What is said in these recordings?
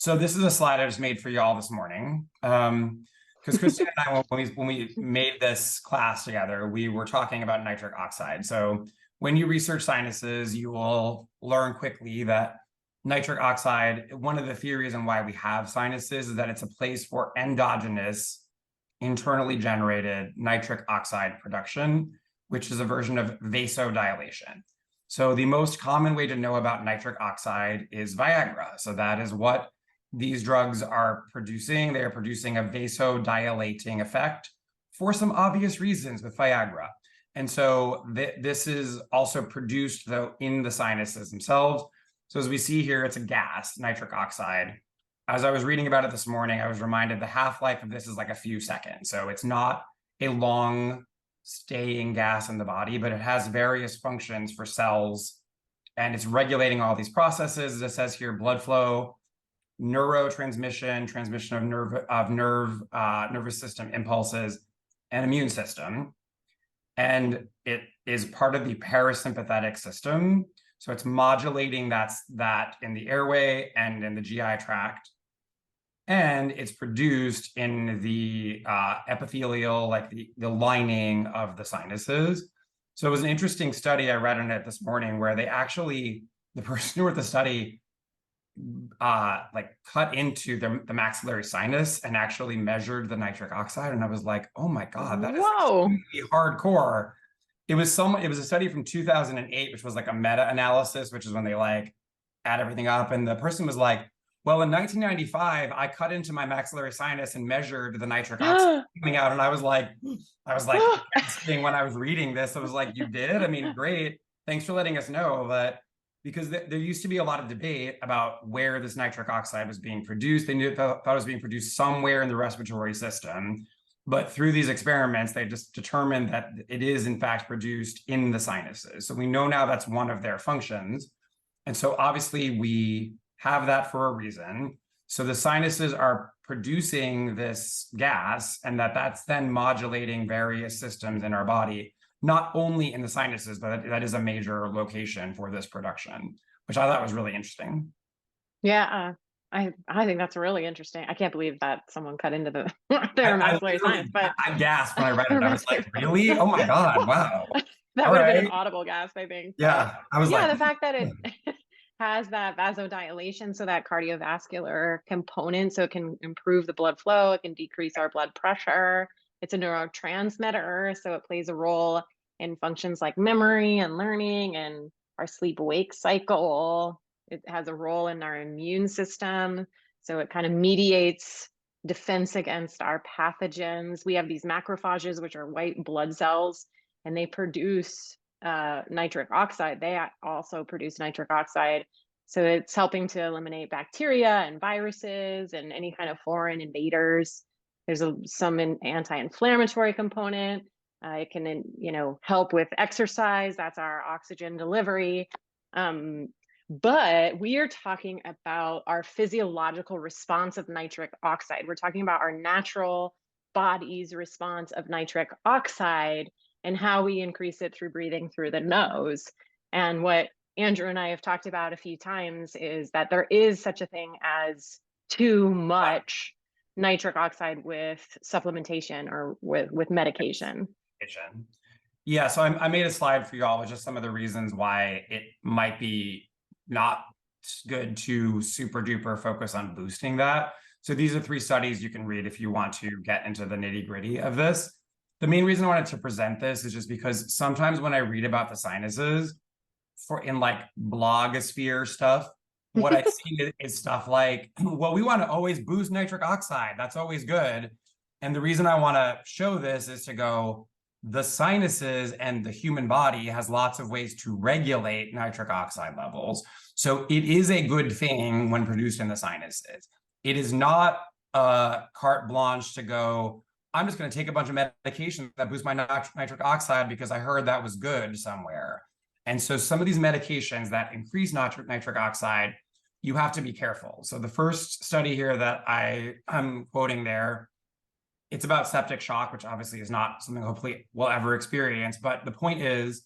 So this is a slide I just made for y'all this morning. Because Christine and I, when we made this class together, we were talking about nitric oxide. So when you research sinuses, you will learn quickly that nitric oxide, one of the theories on why we have sinuses is that it's a place for endogenous, internally generated nitric oxide production, which is a version of vasodilation. So the most common way to know about nitric oxide is Viagra. So that is what these drugs are producing. They are producing a vasodilating effect for some obvious reasons with Viagra. And so this is also produced, though, in the sinuses themselves. So as we see here, it's a gas, nitric oxide. As I was reading about it this morning, I was reminded the half-life of this is like a few seconds. So it's not a long staying gas in the body, but it has various functions for cells, and it's regulating all these processes. As it says here, blood flow, neurotransmission, transmission of nervous system impulses, and immune system. And it is part of the parasympathetic system. So it's modulating that in the airway and in the GI tract. And it's produced in the epithelial, like the lining of the sinuses. So it was an interesting study I read on it this morning where they actually, the person who wrote the study, like cut into the maxillary sinus and actually measured the nitric oxide. And I was like, oh my God, that is extremely hardcore. It was a study from 2008, which was like a meta-analysis, which is when they like add everything up. And the person was like, well, in 1995, I cut into my maxillary sinus and measured the nitric oxide coming out. And I was like, when I was reading this, I was like, you did? I mean, great. Thanks for letting us know. But because there used to be a lot of debate about where this nitric oxide was being produced. They thought it was being produced somewhere in the respiratory system. But through these experiments, they just determined that it is, in fact, produced in the sinuses. So we know now that's one of their functions. And so obviously we have that for a reason. So the sinuses are producing this gas, and that's then modulating various systems in our body, not only in the sinuses, but that is a major location for this production, which I thought was really interesting. Yeah, I think that's really interesting. I can't believe that someone cut into their maxillary sinus, but I gasped when I read it. I was like, really? Oh my God, wow. That would have been an audible gasp, I think. Yeah, I was like, the fact that it has that vasodilation, so that cardiovascular component, so it can improve the blood flow, it can decrease our blood pressure. It's a neurotransmitter, so it plays a role in functions like memory and learning and our sleep-wake cycle. It has a role in our immune system, so it kind of mediates defense against our pathogens. We have these macrophages, which are white blood cells, and they produce nitric oxide. They also produce nitric oxide. So it's helping to eliminate bacteria and viruses and any kind of foreign invaders. There's some anti-inflammatory component. It can, help with exercise. That's our oxygen delivery. But we are talking about our physiological response of nitric oxide. We're talking about our natural body's response of nitric oxide and how we increase it through breathing through the nose. And what Andrew and I have talked about a few times is that there is such a thing as too much nitric oxide with supplementation or with medication. Yeah, so I made a slide for y'all with just some of the reasons why it might be not good to super duper focus on boosting that. So these are 3 studies you can read if you want to get into the nitty gritty of this. The main reason I wanted to present this is just because sometimes when I read about the sinuses in like blogosphere stuff, what I see is stuff like, well, we want to always boost nitric oxide. That's always good. And the reason I want to show this is to go, the sinuses and the human body has lots of ways to regulate nitric oxide levels. So it is a good thing when produced in the sinuses. It is not a carte blanche to go, I'm just going to take a bunch of medications that boost my nitric oxide because I heard that was good somewhere. And so some of these medications that increase nitric oxide, you have to be careful. So the first study here that I'm quoting there, it's about septic shock, which obviously is not something hopefully we'll ever experience. But the point is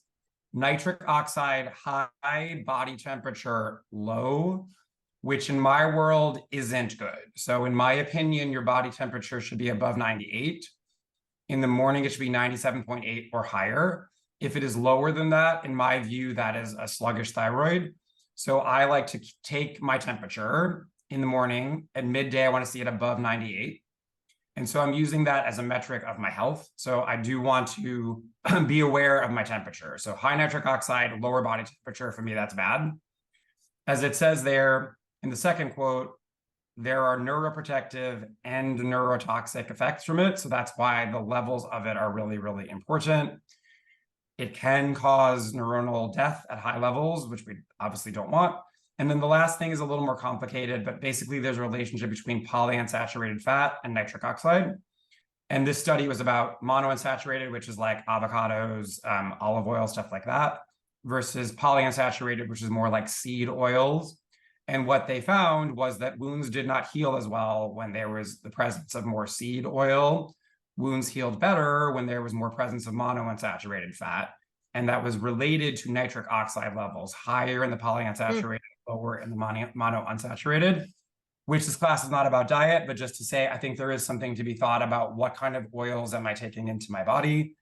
nitric oxide, high, body temperature, low, which in my world isn't good. So in my opinion, your body temperature should be above 98. In the morning, it should be 97.8 or higher. If it is lower than that, in my view, that is a sluggish thyroid. So I like to take my temperature in the morning. At midday, I want to see it above 98. And so I'm using that as a metric of my health. So I do want to be aware of my temperature. So high nitric oxide, lower body temperature, for me, that's bad. As it says there in the second quote, there are neuroprotective and neurotoxic effects from it. So that's why the levels of it are really, really important. It can cause neuronal death at high levels, which we obviously don't want. And then the last thing is a little more complicated, but basically there's a relationship between polyunsaturated fat and nitric oxide. And this study was about monounsaturated, which is like avocados, olive oil, stuff like that, versus polyunsaturated, which is more like seed oils. And what they found was that wounds did not heal as well when there was the presence of more seed oil. Wounds healed better when there was more presence of monounsaturated fat. And that was related to nitric oxide levels, higher in the polyunsaturated, lower in the monounsaturated, which this class is not about diet, but just to say, I think there is something to be thought about what kind of oils am I taking into my body.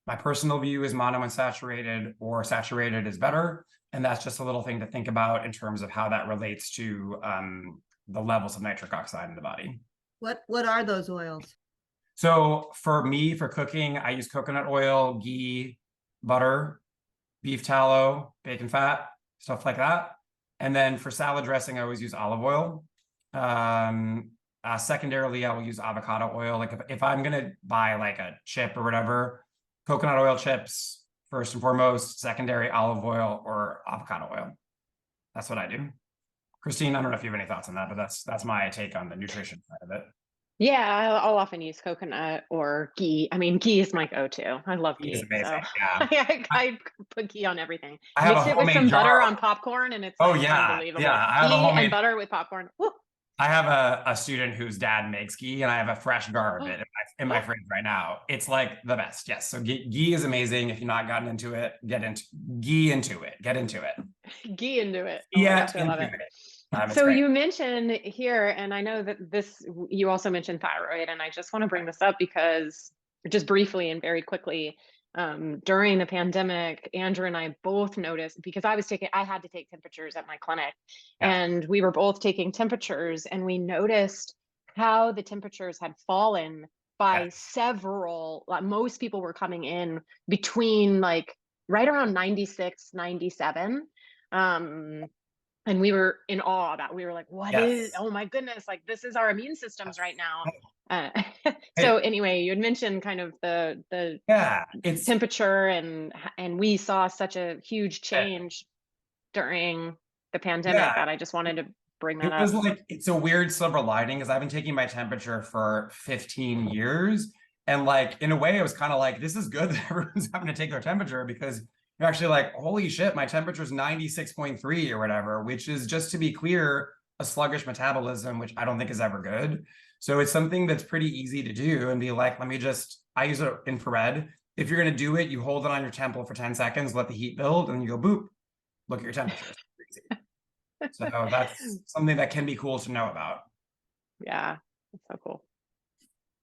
My personal view is monounsaturated or saturated is better. And that's just a little thing to think about in terms of how that relates to the levels of nitric oxide in the body. What are those oils? So for me, for cooking, I use coconut oil, ghee, butter, beef tallow, bacon fat, stuff like that. And then for salad dressing, I always use olive oil. Secondarily, I will use avocado oil. Like if I'm gonna buy like a chip or whatever, coconut oil chips, first and foremost, secondary olive oil or avocado oil. That's what I do. Christine, I don't know if you have any thoughts on that, but that's my take on the nutrition side of it. Yeah, I'll often use coconut or ghee. I mean, ghee is my go-to. I love Ghee is ghee. amazing. So Yeah. I put ghee on everything. I have Mix a it with homemade some jar butter of- on popcorn and it's Oh like yeah, unbelievable. yeah. I have a Ghee homemade and butter with popcorn. Woo. I have a student whose dad makes ghee, and I have a fresh jar of it in my fridge right now. It's like the best. Yes. So ghee is amazing. If you've not gotten into it, get into ghee into it. Get into it. Ghee into it. Oh my Yeah, gosh, I love into it. It's So great. you mentioned here, and I know that you also mentioned thyroid, and I just want to bring this up because just briefly and very quickly, during the pandemic, Andrew and I both noticed because I had to take temperatures at my clinic, Yeah. and we were both taking temperatures, and we noticed how the temperatures had fallen by several, like most people were coming in between like right around 96, 97. And we were in awe that we were like, oh my goodness, like this is our immune systems right now. So anyway, you had mentioned kind of the it's temperature and we saw such a huge change during the pandemic that I just wanted to bring that up. It was like, it's a weird silver lining because I've been taking my temperature for 15 years. And like, in a way, it was kind of like, this is good that everyone's having to take their temperature because you're actually like, holy shit, my temperature is 96.3 or whatever, which is, just to be clear, a sluggish metabolism, which I don't think is ever good. So it's something that's pretty easy to do and be like, I use it infrared. If you're going to do it, you hold it on your temple for 10 seconds, let the heat build, and you go boop, look at your temperature. So that's something that can be cool to know about. Yeah, that's so cool.